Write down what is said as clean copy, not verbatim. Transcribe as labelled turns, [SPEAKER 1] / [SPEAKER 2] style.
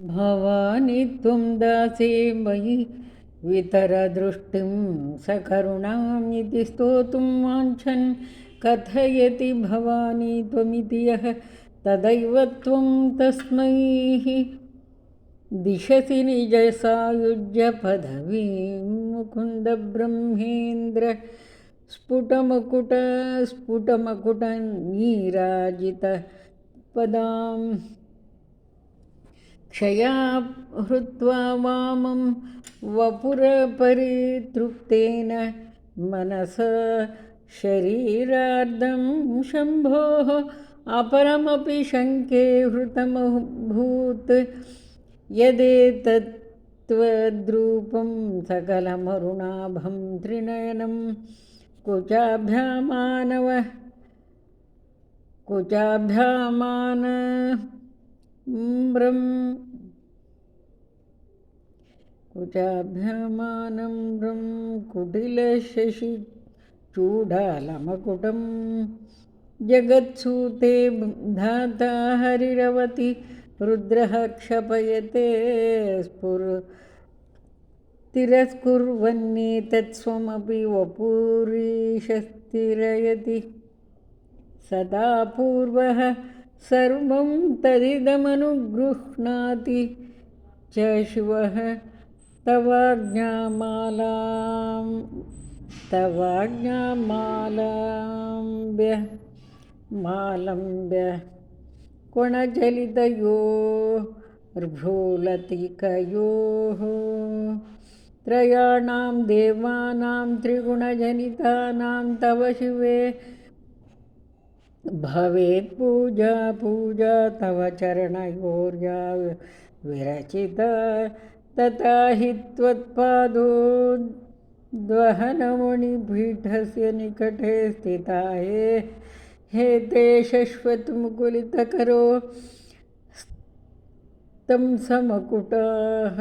[SPEAKER 1] भवानि त्वं दासे मयि वितरदृष्टिं सकरुणाम् इति स्तोतुं वाञ्छन् कथयति भवानी त्वमिति यः तदैव त्वं तस्मै दिशसि निजसायुज्य पदवीं मुकुन्दब्रह्मेन्द्र स्फुटमकुटनीराजितपदां क्षया हृत्वा वामं वपुरपरितृप्तेन मनसा शरीरार्धं शम्भोः अपरमपि शङ्के हृतमभूत् यदेतत्त्वद्रूपं सकलमरुणाभं त्रिनयनं कुचाभ्यामानं कुटिलशशिचूडालमकुटं जगत्सूते धाता हरिरवति रुद्रः क्षपयते तिरस्कुर्वन्नेतत्स्वमपि वपुरीशस्तिरयति सदा पूर्वः सर्वं तदिदमनुगृह्णाति च शिवः तवाज्ञामालम्ब्य कोणजलितयोर्भ्रूलतिकयोः त्रयाणां देवानां त्रिगुणजनितानां तव शिवे भवेत् पूजा तव चरणयोर्या विरचिता तथा हि त्वत्पादोद्वहनमणिपीठस्य निकटे स्थिता हे ते शश्वतमुकुलितकरो तं समकुटाः